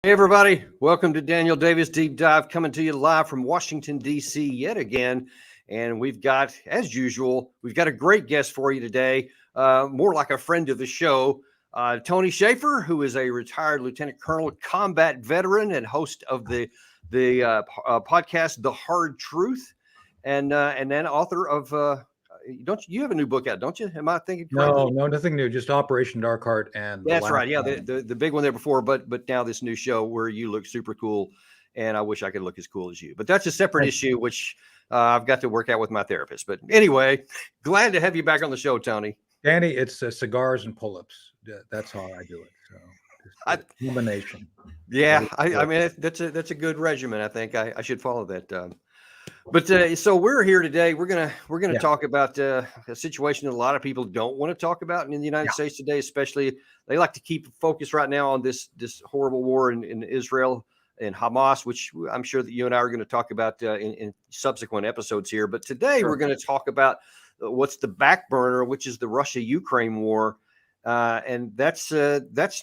Hey, everybody. Welcome to Daniel Davis Deep Dive, coming to you live from Washington, D.C. yet again. And we've got, as usual, we've got a great guest for you today, more like a friend of the show, Tony Shaffer, who is a retired lieutenant colonel, combat veteran, and host of the podcast, The Hard Truth, and then author of, don't you have a new book out, don't you? Am I thinking correctly? No, nothing new. Just Operation Dark Heart and the That's last right. Yeah, one. the big one there before, but now this new show where you look super cool, and I wish I could look as cool as you. But that's a separate issue, which I've got to work out with my therapist. But anyway, glad to have you back on the show, Tony. Danny, it's cigars and pull-ups. That's how I do it. So I, just a combination. yeah, I mean that's a good regimen. I think I should follow that. But so we're here today. We're gonna talk about a situation that a lot of people don't want to talk about in the United States today. Especially, they like to keep focus right now on this horrible war in Israel and Hamas, which I'm sure that you and I are going to talk about in subsequent episodes here. But today we're going to talk about what's the back burner, which is the Russia-Ukraine war. And that's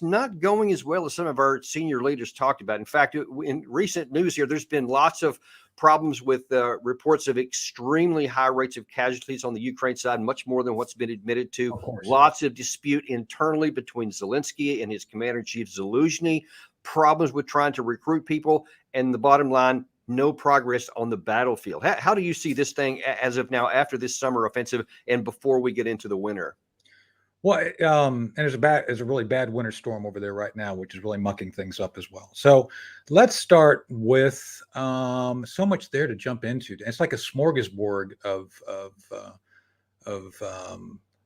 not going as well as some of our senior leaders talked about. In fact, in recent news here, there's been lots of problems with reports of extremely high rates of casualties on the Ukraine side, much more than what's been admitted to. Lots of dispute internally between Zelensky and his commander-in-chief Zaluzhny, problems with trying to recruit people, and the bottom line, no progress on the battlefield. How do you see this thing as of now after this summer offensive and before we get into the winter? Well, and there's a really bad winter storm over there right now, which is really mucking things up as well. So let's start with so much there to jump into. It's like a smorgasbord of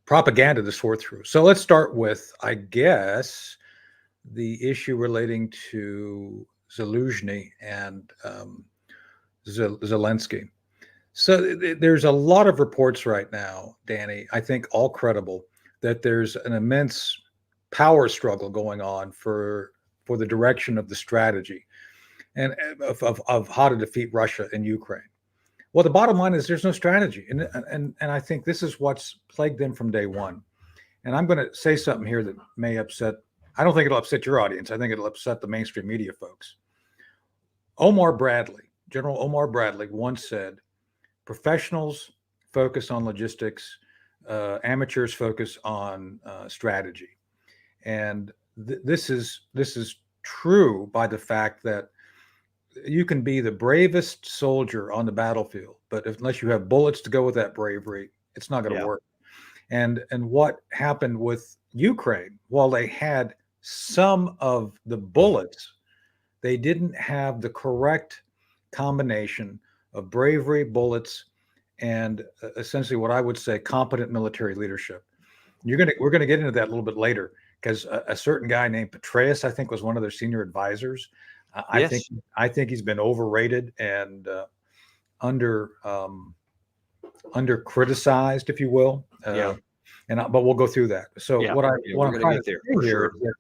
propaganda to sort through. So let's start with, I guess, the issue relating to Zaluzhny and Zelensky. So there's a lot of reports right now, Danny, I think all credible, that there's an immense power struggle going on for the direction of the strategy and of how to defeat Russia and Ukraine. Well, the bottom line is there's no strategy. And I think this is what's plagued them from day one. And I'm going to say something here that may upset, I don't think it'll upset your audience. I think it'll upset the mainstream media folks. General Omar Bradley once said, professionals focus on logistics, amateurs focus on strategy, and this is true by the fact that you can be the bravest soldier on the battlefield, but unless you have bullets to go with that bravery, it's not going to work. And what happened with Ukraine? While they had some of the bullets, they didn't have the correct combination of bravery, bullets, and essentially what I would say competent military leadership. We're going to get into that a little bit later, because a certain guy named Petraeus, I think, was one of their senior advisors. I think he's been overrated and under criticized, if you will. But we'll go through that. So what I'm trying to say here is that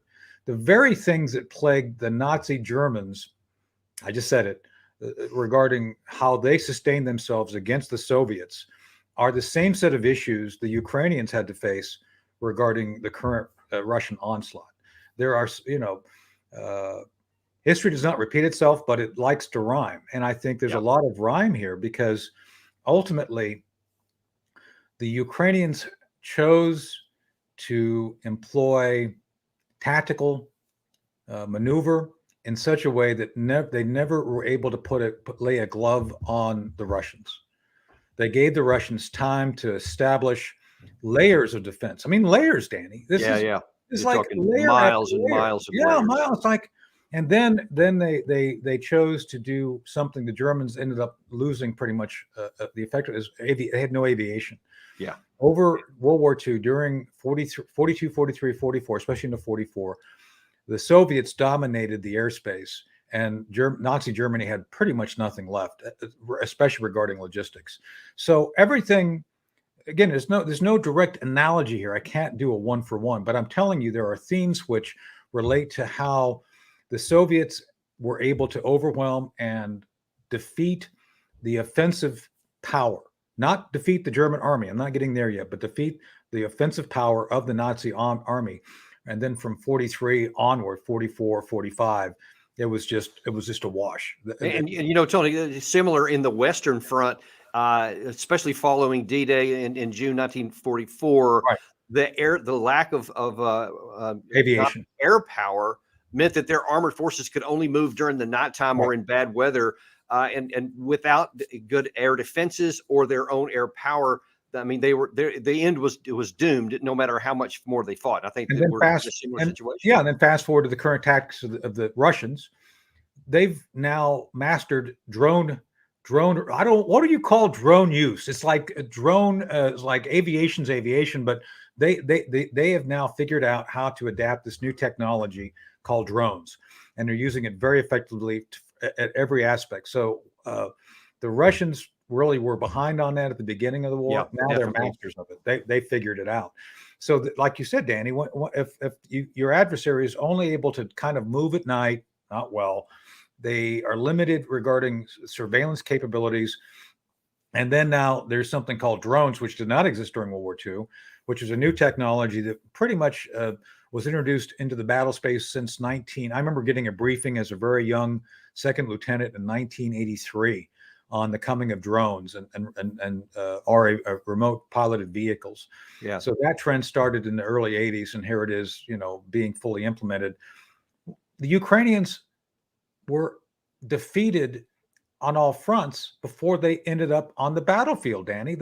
the very things that plagued the Nazi Germans, I just said it, regarding how they sustained themselves against the Soviets, are the same set of issues the Ukrainians had to face regarding the current Russian onslaught. There are, history does not repeat itself, but it likes to rhyme. And I think there's a lot of rhyme here, because ultimately the Ukrainians chose to employ tactical maneuver in such a way that they never were able to lay a glove on the Russians. They gave the Russians time to establish layers of defense. I mean, layers, Danny. It's like layer miles and miles of layers. Miles. And then they chose to do something. The Germans ended up losing pretty much the effect is they had no aviation. Yeah. Over World War II, during 42, 43, 44, especially into 44, the Soviets dominated the airspace, and Nazi Germany had pretty much nothing left, especially regarding logistics. So everything, again, there's no direct analogy here. I can't do a one-for-one, but I'm telling you there are themes which relate to how the Soviets were able to overwhelm and defeat the offensive power, not defeat the German army. I'm not getting there yet, but defeat the offensive power of the Nazi army. And then from 43 onward, 44, 45, It was just a wash. And you know, Tony, similar in the Western Front, especially following D-Day in June 1944, Right. the lack of not Aviation. air power meant that their armored forces could only move during the nighttime Right. or in bad weather, and without good air defenses or their own air power. I mean, the end was doomed, no matter how much more they fought. I think And that then we're in a similar situation. yeah, and then fast forward to the current tactics of the Russians. They've now mastered drone. What do you call drone use? It's like a drone, it's like aviation's aviation, but they have now figured out how to adapt this new technology called drones, and they're using it very effectively at every aspect. So the Russians really were behind on that at the beginning of the war. Yeah, now definitely. they're masters of it. They figured it out. So like you said, Danny, if your adversary is only able to kind of move at night, not well, they are limited regarding surveillance capabilities. And then now there's something called drones, which did not exist during World War II, which is a new technology that pretty much was introduced into the battle space since I remember getting a briefing as a very young second lieutenant in 1983 on the coming of drones and remote piloted vehicles. Yeah. So that trend started in the early 80s, and here it is, being fully implemented. The Ukrainians were defeated on all fronts before they ended up on the battlefield, Danny.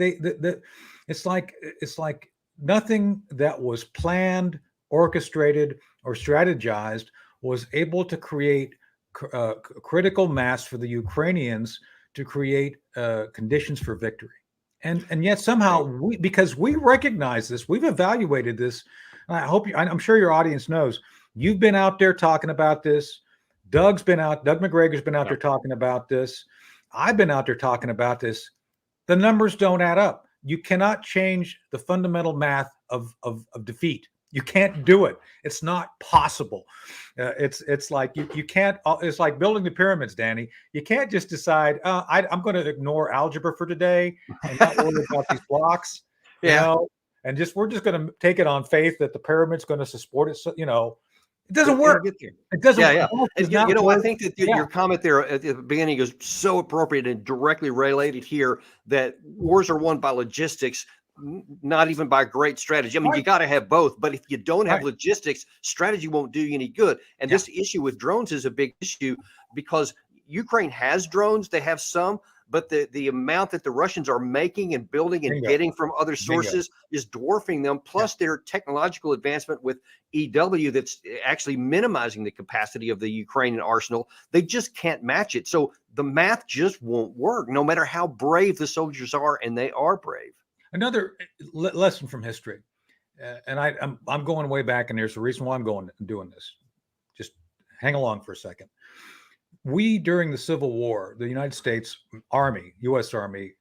It's like nothing that was planned, orchestrated, or strategized was able to create critical mass for the Ukrainians to create conditions for victory. And yet somehow because we recognize this, we've evaluated this. And I'm sure your audience knows, you've been out there talking about this. Doug McGregor's been out there talking about this. I've been out there talking about this. The numbers don't add up. You cannot change the fundamental math of defeat. You can't do it. It's not possible. It's like you can't. It's like building the pyramids, Danny. You can't just decide I'm going to ignore algebra for today and not worry about these blocks. And we're just going to take it on faith that the pyramid's going to support it. So, it doesn't work. It doesn't. Yeah. I think that your comment there at the beginning is so appropriate and directly related here, that wars are won by logistics, not even by great strategy. I mean, you got to have both, but if you don't have logistics, strategy won't do you any good. And this issue with drones is a big issue because Ukraine has drones. They have some, but the amount that the Russians are making and building and getting from other sources is dwarfing them. Plus their technological advancement with EW that's actually minimizing the capacity of the Ukrainian arsenal. They just can't match it. So the math just won't work, no matter how brave the soldiers are, and they are brave. Another lesson from history, and I'm going way back, and there's a reason why I'm doing this. Just hang along for a second. During the Civil War, the United States Army, U.S. Army,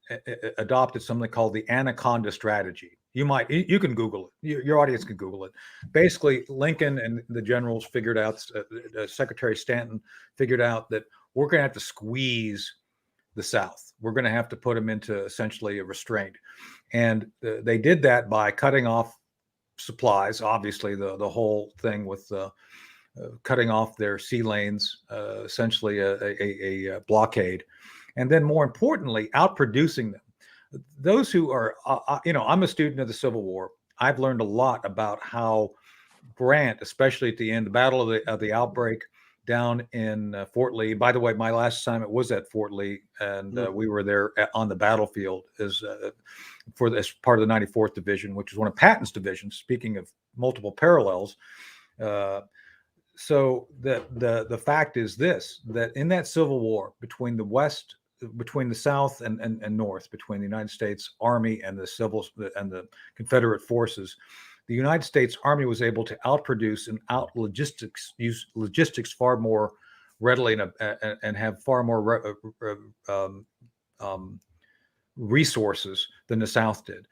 adopted something called the Anaconda Strategy. You can Google it. Your audience can Google it. Basically, Lincoln and the generals figured out, Secretary Stanton figured out that we're going to have to squeeze the South. We're going to have to put them into essentially a restraint. And they did that by cutting off supplies, obviously the whole thing with cutting off their sea lanes, essentially a blockade, and then more importantly, outproducing them. Those who are, I'm a student of the Civil War. I've learned a lot about how Grant, especially at the end, the battle of the outbreak down in Fort Lee. By the way, my last assignment was at Fort Lee, and we were there on the battlefield as part of the 94th Division, which is one of Patton's divisions. Speaking of multiple parallels. So the fact is this, that in that Civil War between the South and North, between the United States Army and the Confederate forces, the United States Army was able to outproduce and use logistics far more readily and have far more resources than the South did.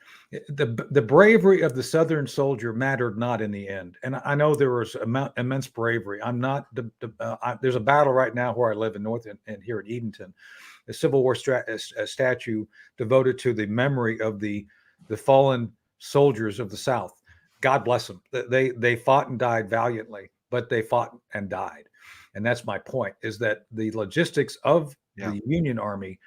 The bravery of the Southern soldier mattered not in the end. And I know there was immense bravery. I'm not there's a battle right now where I live in North and here at Edenton, a Civil War statue devoted to the memory of the fallen soldiers of the South. God bless them. They fought and died valiantly. but they fought and died. And that's my point, is that the logistics of the Union Army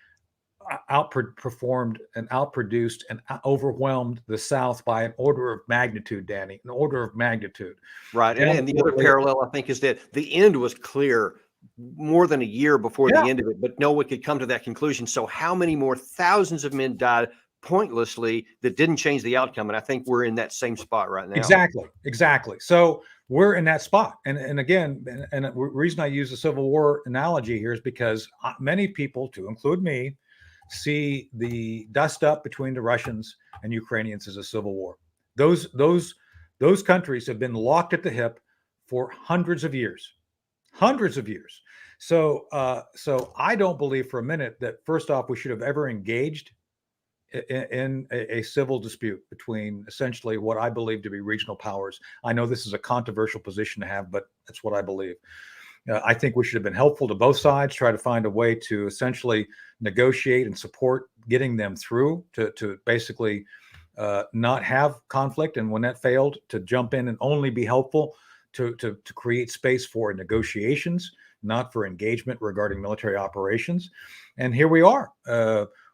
outperformed and outproduced and overwhelmed the South by an order of magnitude, Danny, an order of magnitude. Right. And the other parallel, I think, is that the end was clear more than a year before the end of it, but no one could come to that conclusion. So how many more thousands of men died pointlessly that didn't change the outcome? And I think we're in that same spot right now. Exactly. So we're in that spot. And again, and the reason I use the Civil War analogy here is because many people, to include me, see the dust up between the Russians and Ukrainians as a civil war. Those countries have been locked at the hip for hundreds of years. So I don't believe for a minute that, first off, we should have ever engaged in a civil dispute between essentially what I believe to be regional powers. I know this is a controversial position to have, but that's what I believe. I think we should have been helpful to both sides, try to find a way to essentially negotiate and support getting them through to basically not have conflict. And when that failed, to jump in and only be helpful to create space for negotiations, not for engagement regarding military operations. And here we are.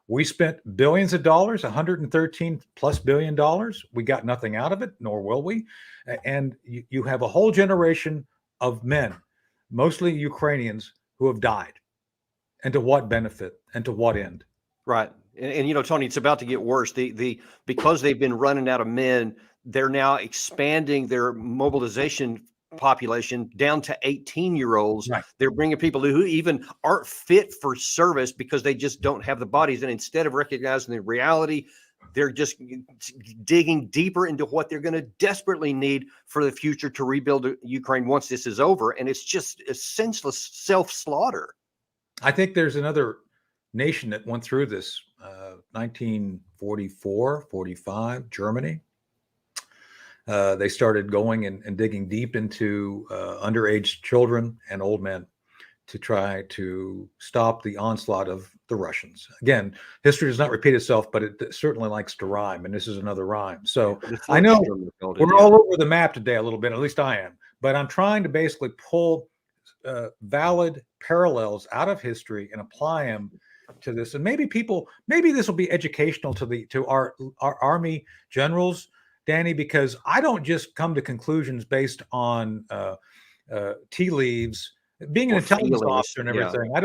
We spent billions of dollars, $113+ billion. We got nothing out of it, nor will we. And you have a whole generation of men, mostly Ukrainians, who have died. And to what benefit and to what end? Right. And you know, Tony, it's about to get worse. Because they've been running out of men, they're now expanding their mobilization population down to 18-year-olds. Right. They're bringing people who even aren't fit for service because they just don't have the bodies. And instead of recognizing the reality, they're just digging deeper into what they're going to desperately need for the future to rebuild Ukraine once this is over. And it's just a senseless self-slaughter. I think there's another nation that went through this, 1944, 45, Germany. They started going and digging deep into underage children and old men to try to stop the onslaught of the Russians. Again, history does not repeat itself, but it certainly likes to rhyme, and this is another rhyme. So I know we're all over the map today a little bit, at least I am, but I'm trying to basically pull valid parallels out of history and apply them to this. And maybe this will be educational to our Army generals, Danny, because I don't just come to conclusions based on tea leaves. Being an intelligence officer and everything, I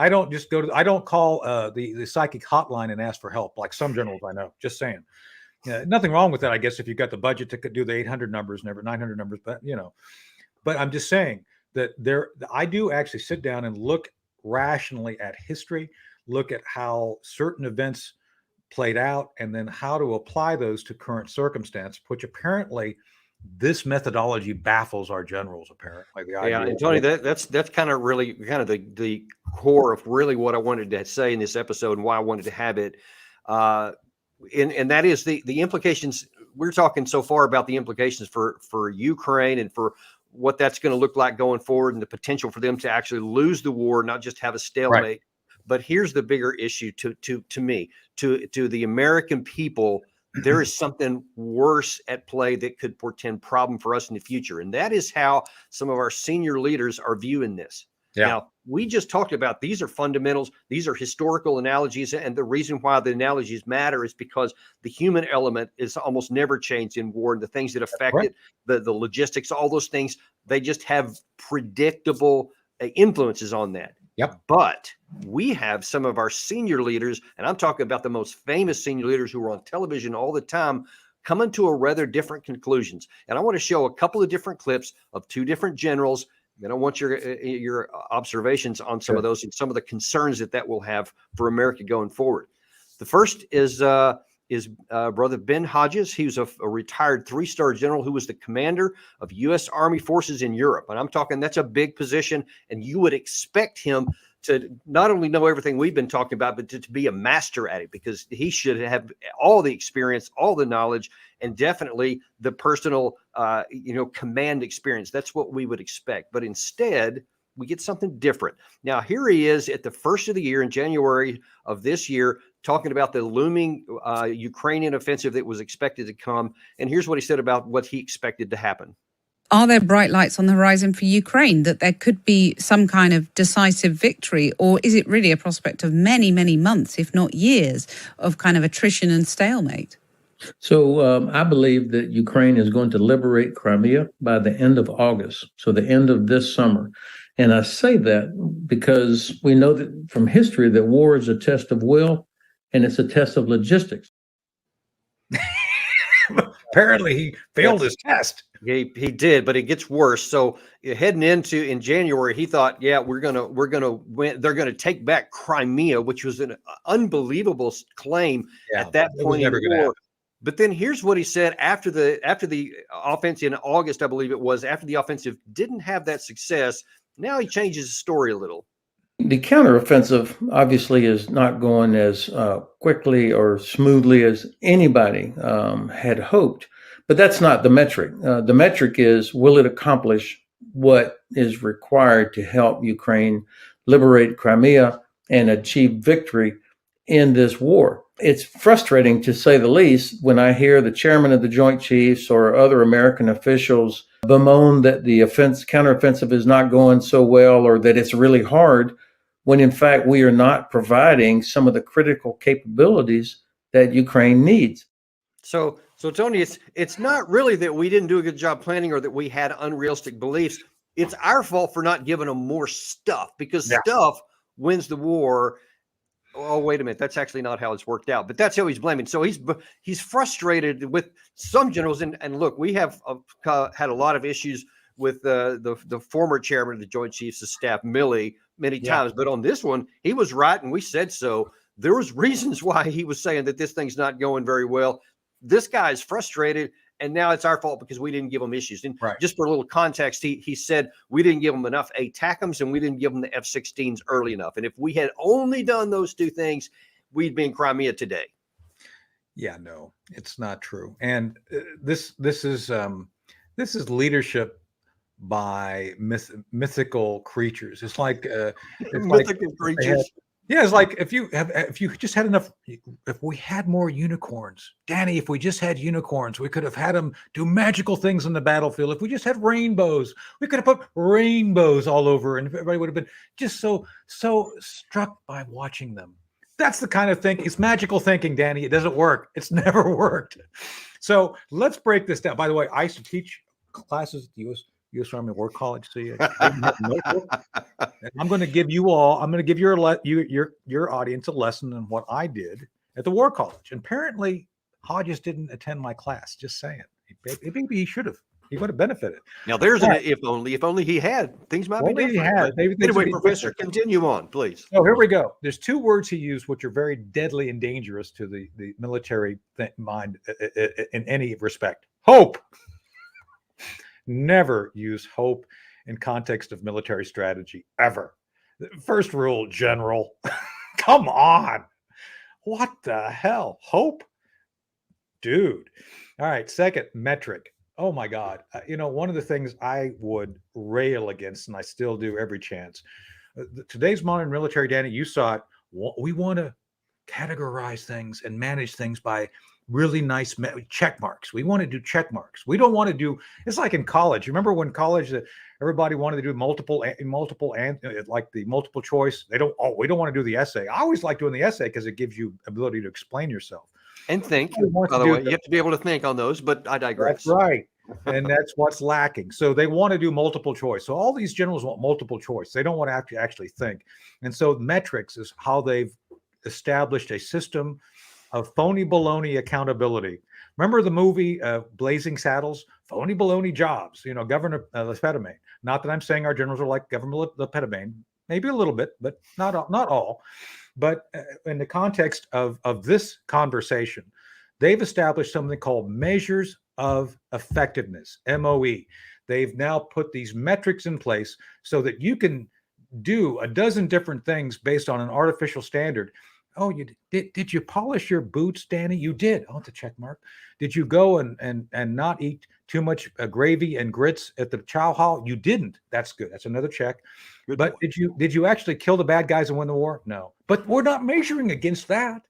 don't just I don't call the psychic hotline and ask for help like some generals I know. Just saying, nothing wrong with that, I guess, if you've got the budget to do the 800 numbers, never 900 numbers, but but I'm just saying that I do actually sit down and look rationally at history, look at how certain events played out, and then how to apply those to current circumstance, which apparently this methodology baffles our generals, apparently. And Tony, that's kind of really the core of really what I wanted to say in this episode and why I wanted to have it. And that is the implications. We're talking so far about the implications for Ukraine and for what that's going to look like going forward and the potential for them to actually lose the war, not just have a stalemate. Right. But here's the bigger issue to me, to the American people. There is something worse at play that could portend problem for us in the future. And that is how some of our senior leaders are viewing this. Yeah. Now, we just talked about these are fundamentals. These are historical analogies. And the reason why the analogies matter is because the human element is almost never changed in war. And the things that affect it, the logistics, all those things, they just have predictable influences on that. Yep. But we have some of our senior leaders, and I'm talking about the most famous senior leaders who are on television all the time, coming to a rather different conclusions. And I want to show a couple of different clips of two different generals. And I want your observations on some of those and some of the concerns that will have for America going forward. The first is Brother Ben Hodges. He was a retired 3-star general who was the commander of U.S. Army forces in Europe. And I'm talking that's a big position, and you would expect him to not only know everything we've been talking about, but to be a master at it, because he should have all the experience, all the knowledge, and definitely the personal, command experience. That's what we would expect. But instead, we get something different. Now, here he is at the first of the year in January of this year, talking about the looming Ukrainian offensive that was expected to come. And here's what he said about what he expected to happen. Are there bright lights on the horizon for Ukraine, that there could be some kind of decisive victory? Or is it really a prospect of many, many months, if not years, of kind of attrition and stalemate? So I believe that Ukraine is going to liberate Crimea by the end of August, so the end of this summer. And I say that because we know that from history that war is a test of will and it's a test of logistics. Apparently, he failed his test. He did, but it gets worse. So heading into in January, he thought, yeah, we're gonna win. They're gonna take back Crimea, which was an unbelievable claim at that point in the war. But then here's what he said after the offensive in August, I believe it was, after the offensive didn't have that success. Now he changes his story a little. The counteroffensive obviously is not going as quickly or smoothly as anybody had hoped, but that's not the metric. The metric is, will it accomplish what is required to help Ukraine liberate Crimea and achieve victory in this war? It's frustrating, to say the least, when I hear the chairman of the Joint Chiefs or other American officials bemoan that the counteroffensive is not going so well, or that it's really hard, when in fact we are not providing some of the critical capabilities that Ukraine needs. So Tony, it's not really that we didn't do a good job planning or that we had unrealistic beliefs. It's our fault for not giving them more stuff, because stuff wins the war. Oh, wait a minute. That's actually not how it's worked out, but that's how he's blaming. So he's frustrated with some generals. And look, we have had a lot of issues with the former chairman of the Joint Chiefs of Staff, Milley, many times. But on this one, he was right, and we said so. There was reasons why he was saying that this thing's not going very well. This guy is frustrated, and now it's our fault because we didn't give him issues. And just for a little context, he said we didn't give him enough ATACMs and we didn't give him the F-16s early enough. And if we had only done those two things, we'd be in Crimea today. Yeah, no, it's not true. And this is leadership by mythical creatures. It's like mythical creatures. Yeah, it's like if you just had enough, if we had more unicorns, Danny, if we just had unicorns, we could have had them do magical things on the battlefield. If we just had rainbows, we could have put rainbows all over, and everybody would have been just so struck by watching them. That's the kind of thing. It's magical thinking, Danny. It doesn't work. It's never worked. So let's break this down. By the way, I used to teach classes at the U.S. Army War College. So I'm going to give you all. I'm going to give your audience a lesson on what I did at the War College. And apparently, Hodges didn't attend my class. Just saying. Maybe he should have. He would have benefited. Now there's an if only he had, things might be different. Anyway, Professor, continue on, please. Oh, here we go. There's two words he used which are very deadly and dangerous to the military mind in any respect. Hope. Never use hope in context of military strategy, ever. First rule, General. Come on. What the hell? Hope? Dude. All right. Second, metric. Oh my God. One of the things I would rail against, and I still do every chance, today's modern military, Danny, you saw it. We want to categorize things and manage things by really nice check marks. We want to do check marks. We don't want to do, it's like in college. You remember when college, everybody wanted to do multiple and like the multiple choice. We don't want to do the essay. I always like doing the essay because it gives you ability to explain yourself. And think, by the way, you have to be able to think on those, but I digress. That's right. And that's what's lacking. So they want to do multiple choice. So all these generals want multiple choice. They don't want to actually think. And so metrics is how they've established a system of phony baloney accountability. Remember the movie Blazing Saddles? Phony baloney jobs. Governor Lepidome. Not that I'm saying our generals are like Governor Lepidome. Maybe a little bit, but not all. But in the context of this conversation, they've established something called measures of effectiveness, MOE. They've now put these metrics in place so that you can do a dozen different things based on an artificial standard. Oh, you did you polish your boots, Danny? You did. Oh, it's a check mark. Did you go and not eat too much gravy and grits at the chow hall? You didn't. That's good. That's another check. Good but point. Did you actually kill the bad guys and win the war? No. But we're not measuring against that.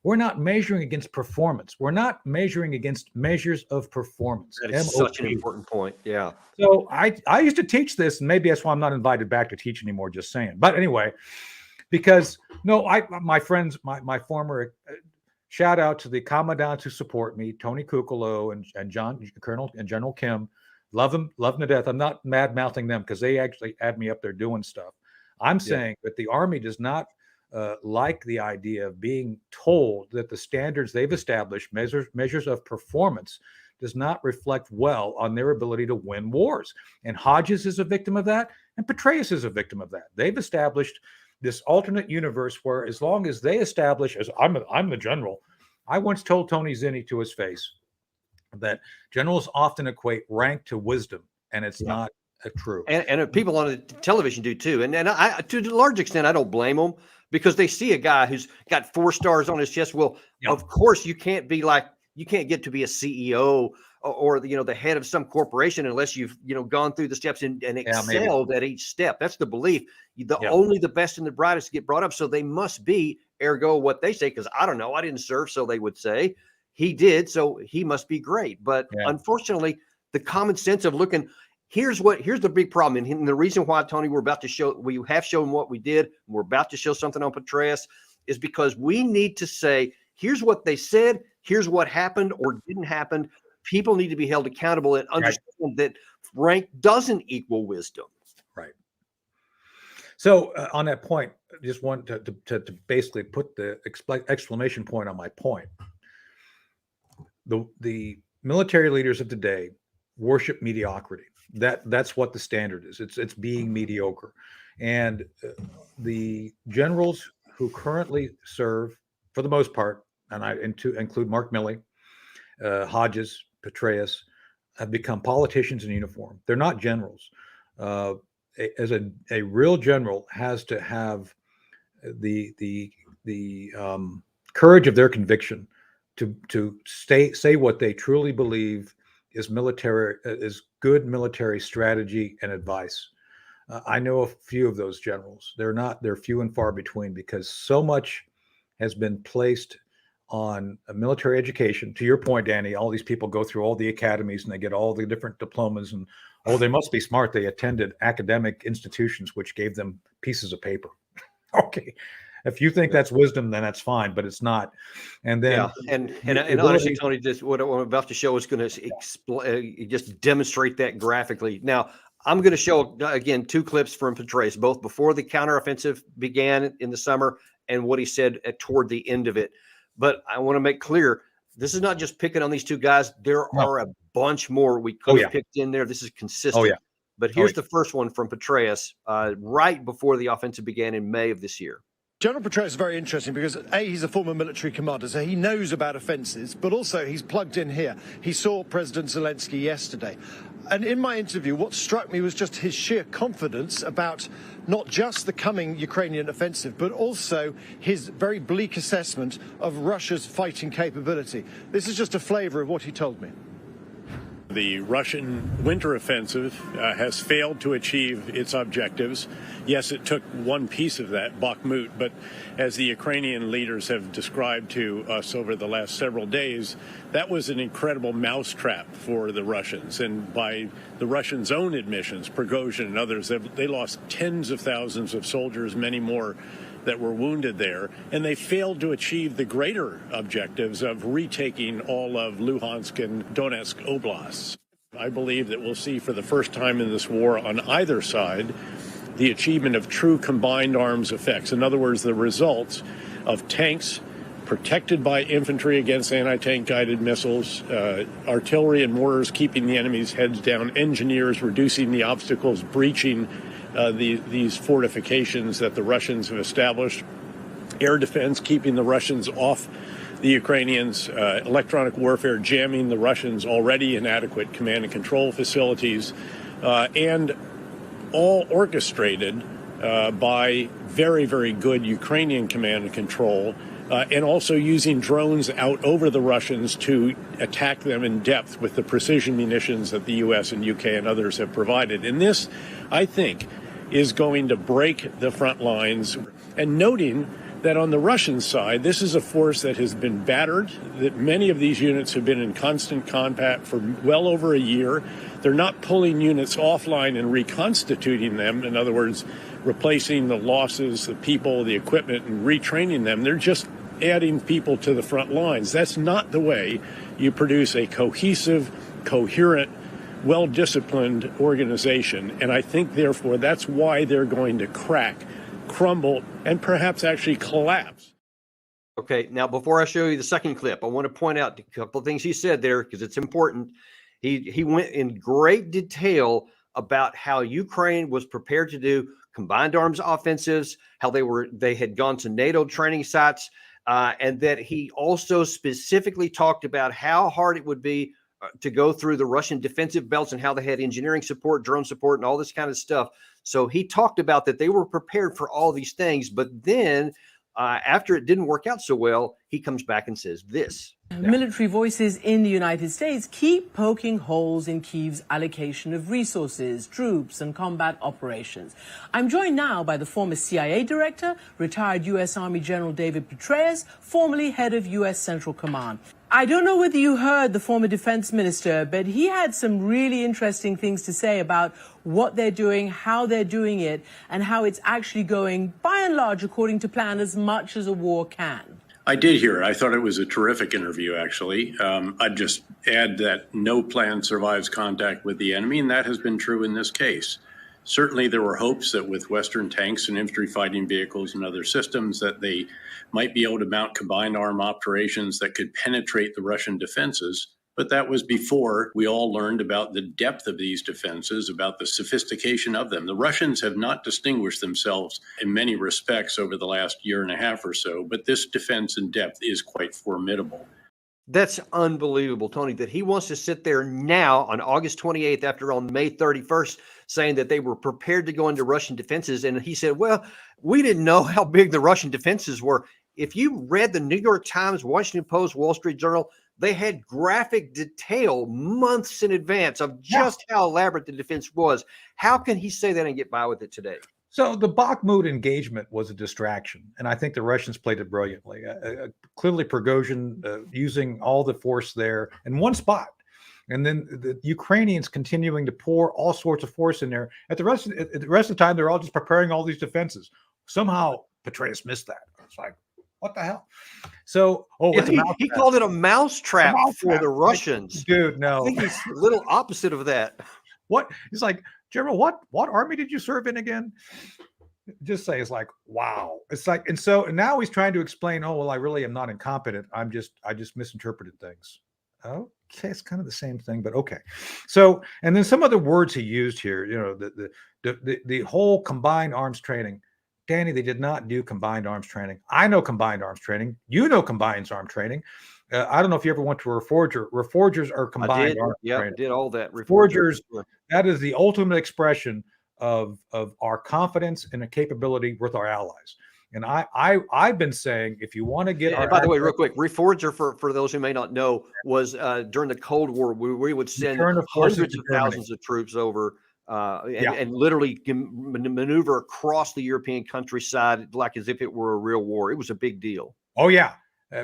We're not measuring against performance. We're not measuring against measures of performance. That is such an important point. Yeah. So I used to teach this, and maybe that's why I'm not invited back to teach anymore, just saying. But anyway, because my friends, my former shout out to the commandants who support me, Tony Kukolo and Colonel and General Kim. Love them to death. I'm not mad mouthing them because they actually had me up there doing stuff. I'm saying that the Army does not like the idea of being told that the standards they've established, measures of performance, does not reflect well on their ability to win wars. And Hodges is a victim of that, and Petraeus is a victim of that. They've established this alternate universe where, as long as they establish, as I'm the general, I once told Tony Zinni to his face that generals often equate rank to wisdom, and it's not true. And people on the television do too. And I, to a large extent, I don't blame them, because they see a guy who's got 4 stars on his chest. Well, of course you can't get to be a CEO or the head of some corporation unless you've gone through the steps and excelled at each step. That's the belief. Only the best and the brightest get brought up, so they must be, ergo what they say, because I don't know, I didn't serve, so they would say he did, so he must be great. But unfortunately, the common sense of looking, here's the big problem, and the reason why, Tony, we have shown what we did, and we're about to show something on Petraeus, is because we need to say, here's what they said, here's what happened or didn't happen. People need to be held accountable and understand that rank doesn't equal wisdom. Right. So on that point, I just want to basically put the exclamation point on my point. The military leaders of today worship mediocrity. That's what the standard is. It's being mediocre. And the generals who currently serve, for the most part, and I include Mark Milley, Hodges, Petraeus, have become politicians in uniform. They're not generals. As a real general has to have the courage of their conviction to say what they truly believe is good military strategy and advice. I know a few of those generals. They're few and far between, because so much has been placed on a military education. To your point, Danny, all these people go through all the academies and they get all the different diplomas, and they must be smart. They attended academic institutions which gave them pieces of paper. Okay. If you think that's wisdom, then that's fine, but it's not. And then, and honestly, Tony, just what I'm about to show is going to just demonstrate that graphically. Now, I'm going to show again 2 clips from Petraeus, both before the counteroffensive began in the summer and what he said toward the end of it. But I want to make clear, this is not just picking on these 2 guys. There are a bunch more we could have picked in there. This is consistent. But here's the first one from Petraeus right before the offensive began in May of this year. General Petraeus is very interesting because, A, he's a former military commander, so he knows about offences, but also he's plugged in here. He saw President Zelensky yesterday. And in my interview, what struck me was just his sheer confidence about not just the coming Ukrainian offensive, but also his very bleak assessment of Russia's fighting capability. This is just a flavour of what he told me. The Russian winter offensive has failed to achieve its objectives. Yes, it took one piece of that, Bakhmut, but as the Ukrainian leaders have described to us over the last several days, that was an incredible mousetrap for the Russians. And by the Russians' own admissions, Prigozhin and others, they lost tens of thousands of soldiers, many more that were wounded there, and they failed to achieve the greater objectives of retaking all of Luhansk and Donetsk oblasts. I believe that we'll see for the first time in this war on either side the achievement of true combined arms effects. In other words, the results of tanks protected by infantry against anti-tank guided missiles, artillery and mortars keeping the enemy's heads down, engineers reducing the obstacles, breaching these fortifications that the Russians have established, air defense keeping the Russians off the Ukrainians, electronic warfare jamming the Russians' already inadequate command and control facilities, and all orchestrated by very, very good Ukrainian command and control, and also using drones out over the Russians to attack them in depth with the precision munitions that the U.S. and U.K. and others have provided. And this, I think, is going to break the front lines. And noting that on the Russian side, this is a force that has been battered, that many of these units have been in constant combat for well over a year. They're not pulling units offline and reconstituting them. In other words, replacing the losses, the people, the equipment, and retraining them. They're just adding people to the front lines. That's not the way you produce a cohesive, coherent, well-disciplined organization. And I think, therefore, that's why they're going to crack, crumble, and perhaps actually collapse. Okay, now before I show you the second clip, I want to point out a couple of things he said there because it's important. He went in great detail about how Ukraine was prepared to do combined arms offensives, how they had gone to NATO training sites, and that he also specifically talked about how hard it would be to go through the Russian defensive belts and how they had engineering support, drone support, and all this kind of stuff. So he talked about that they were prepared for all these things, but then after it didn't work out so well, he comes back and says this. Military voices in the United States keep poking holes in Kyiv's allocation of resources, troops, and combat operations. I'm joined now by the former CIA director, retired U.S. Army General David Petraeus, formerly head of U.S. Central Command. I don't know whether you heard the former defense minister, but he had some really interesting things to say about what they're doing, how they're doing it, and how it's actually going, by and large, according to plan, as much as a war can. I did hear it. I thought it was a terrific interview, actually. I'd just add that no plan survives contact with the enemy, and that has been true in this case. Certainly, there were hopes that with Western tanks and infantry fighting vehicles and other systems that they might be able to mount combined arm operations that could penetrate the Russian defenses. But that was before we all learned about the depth of these defenses, about the sophistication of them. The Russians have not distinguished themselves in many respects over the last year and a half or so, but this defense in depth is quite formidable. That's unbelievable, Tony, that he wants to sit there now on August 28th after on May 31st saying that they were prepared to go into Russian defenses. And he said, well, we didn't know how big the Russian defenses were. If you read the New York Times, Washington Post, Wall Street Journal, they had graphic detail months in advance of just how elaborate the defense was. How can he say that and get by with it today? So the Bakhmut engagement was a distraction, and I think the Russians played it brilliantly. Clearly, Prigozhin using all the force there in one spot, and then the Ukrainians continuing to pour all sorts of force in there. At the rest of the time, they're all just preparing all these defenses. Somehow, Petraeus missed that. It's like, what the hell? So, he called it a mousetrap for the Russians. Dude, no. I think he's a little opposite of that. What? He's like, General, what army did you serve in again? Just say, it's like, wow. It's like, and now he's trying to explain, oh, well, I really am not incompetent. I just misinterpreted things. Okay, it's kind of the same thing, but okay. So, and then some other words he used here, you know, the whole combined arms training. Danny, they did not do combined arms training. I know combined arms training. You know combined arms training. I don't know if you ever went to a Reforger. Reforgers are combined arms training. I did all that. Reforgers, that is the ultimate expression of our confidence and a capability with our allies. And I've been saying, if you want to get our... By the way, real quick, Reforger, for those who may not know, was during the Cold War, we would send hundreds of thousands of troops over and literally maneuver across the European countryside like as if it were a real war. It was a big deal. Oh, yeah.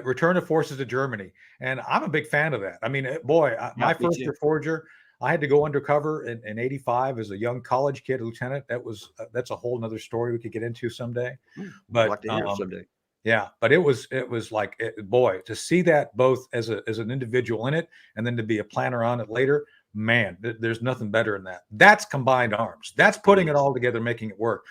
Return of forces to Germany. And I'm a big fan of that. I mean, boy, my first Reforger, I had to go undercover in 85 as a young college kid, lieutenant. That's a whole nother story we could get into someday. But I'd like to hear someday. Yeah, but it was like, boy, to see that both as an individual in it and then to be a planner on it later, man, there's nothing better than that. That's combined arms. That's putting it all together, making it work.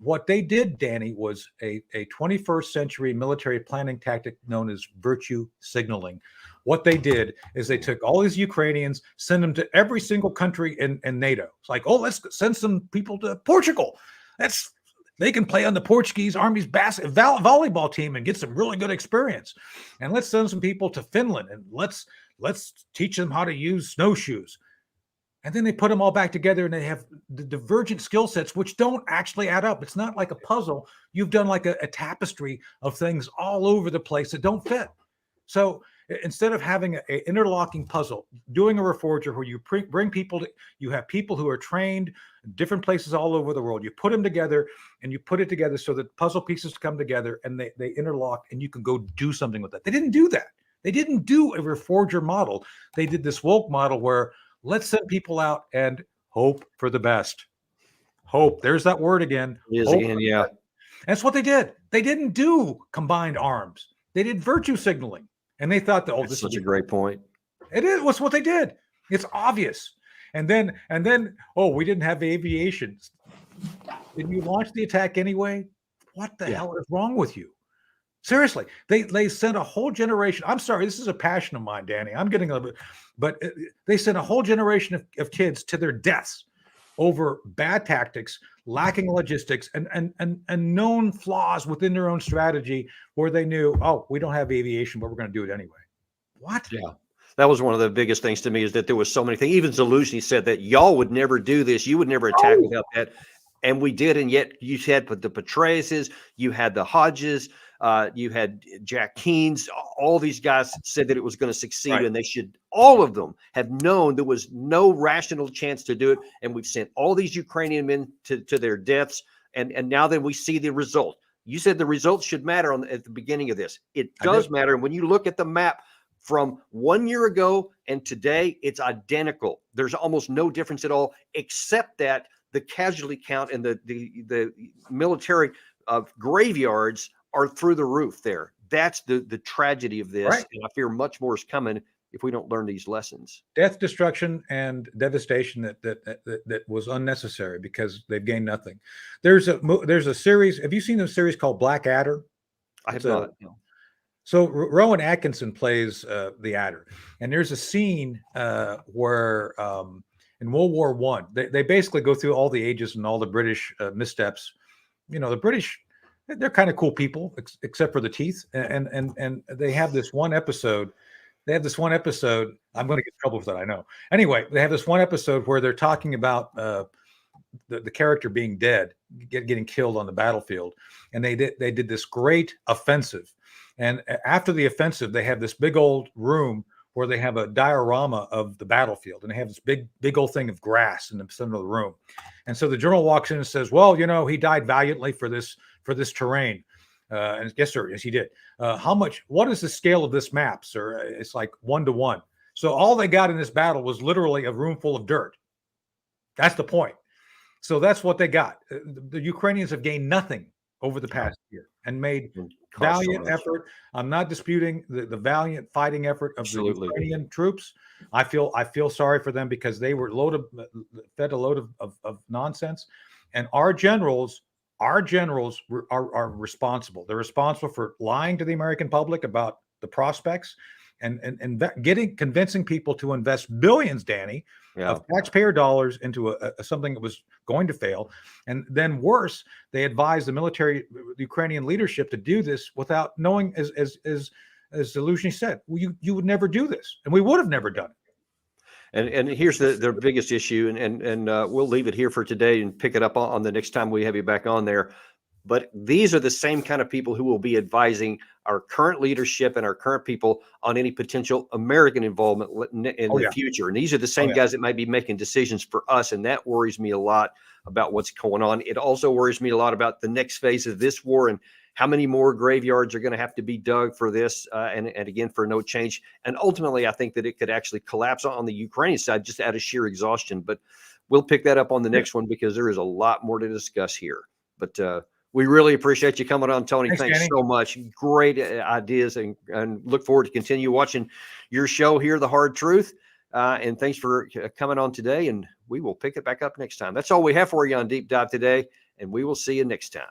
What they did, Danny, was a 21st century military planning tactic known as virtue signaling. What they did is they took all these Ukrainians, send them to every single country in NATO. It's like, oh, let's send some people to Portugal. They can play on the Portuguese Army's volleyball team and get some really good experience. And let's send some people to Finland and let's teach them how to use snowshoes. And then they put them all back together and they have the divergent skill sets, which don't actually add up. It's not like a puzzle. You've done like a tapestry of things all over the place that don't fit. So instead of having an interlocking puzzle, doing a reforger where you bring people to, you have people who are trained in different places all over the world. You put them together and you put it together so that puzzle pieces come together and they interlock and you can go do something with that. They didn't do that. They didn't do a reforger model. They did this woke model where let's send people out and hope for the best. Hope. There's that word again. Yeah. That's what they did. They didn't do combined arms. They did virtue signaling. And they thought that, That's such a great point. It is. What's what they did. It's obvious. And then, we didn't have aviation. Did you launch the attack anyway? What the hell is wrong with you? Seriously, they sent a whole generation. I'm sorry, this is a passion of mine, Danny. I'm getting a little bit, but they sent a whole generation of kids to their deaths over bad tactics, lacking logistics, and known flaws within their own strategy, where they knew, oh, we don't have aviation, but we're going to do it anyway. What? Yeah. That was one of the biggest things to me, is that there was so many things. Even Zelensky said that y'all would never do this. You would never attack without that. And we did. And yet you had the Petraeuses, you had the Hodges, you had Jack Keynes. All these guys said that it was going to succeed, and they should, all of them have known there was no rational chance to do it. And we've sent all these Ukrainian men to their deaths. And now that we see the result, you said the results should matter at the beginning of this. It does matter. And when you look at the map from 1 year ago and today, it's identical. There's almost no difference at all, except that the casualty count and the military graveyards are through the roof there. That's the tragedy of this. Right. And I fear much more is coming if we don't learn these lessons. Death, destruction, and devastation that was unnecessary because they've gained nothing. There's a series. Have you seen a series called Blackadder? I have not. No. So Rowan Atkinson plays the Adder, and there's a scene where in World War I, they basically go through all the ages and all the British missteps. You know, the British, they're kind of cool people, except for the teeth, and they have this one episode. I'm going to get in trouble with that, I know. Anyway, they have this one episode where they're talking about the character being dead, getting killed on the battlefield, and they did this great offensive. And after the offensive, they have this big old room where they have a diorama of the battlefield, and they have this big old thing of grass in the center of the room. And so the general walks in and says, "Well, you know, he died valiantly for this terrain." And yes, sir, yes, he did. What is the scale of this map, sir? It's like 1 to 1. So all they got in this battle was literally a room full of dirt. That's the point. So that's what they got. The Ukrainians have gained nothing over the past year and made valiant effort. I'm not disputing the valiant fighting effort of the Ukrainian troops. I feel sorry for them because they were fed a load of nonsense, and our generals are responsible. They're responsible for lying to the American public about the prospects and convincing people to invest billions, Danny, of taxpayer dollars into something that was going to fail. And then worse, they advised the Ukrainian leadership to do this without knowing, as Zelensky said, you would never do this, and we would have never done it. And here's the biggest issue, and we'll leave it here for today and pick it up on the next time we have you back on there. But these are the same kind of people who will be advising our current leadership and our current people on any potential American involvement in the future. And these are the same guys that might be making decisions for us. And that worries me a lot about what's going on. It also worries me a lot about the next phase of this war and how many more graveyards are going to have to be dug for this, and again, for no change. And ultimately, I think that it could actually collapse on the Ukrainian side just out of sheer exhaustion. But we'll pick that up on the next one because there is a lot more to discuss here. But we really appreciate you coming on, Tony. Thanks so much. Great ideas, and look forward to continue watching your show here, The Hard Truth. And thanks for coming on today, and we will pick it back up next time. That's all we have for you on Deep Dive today, and we will see you next time.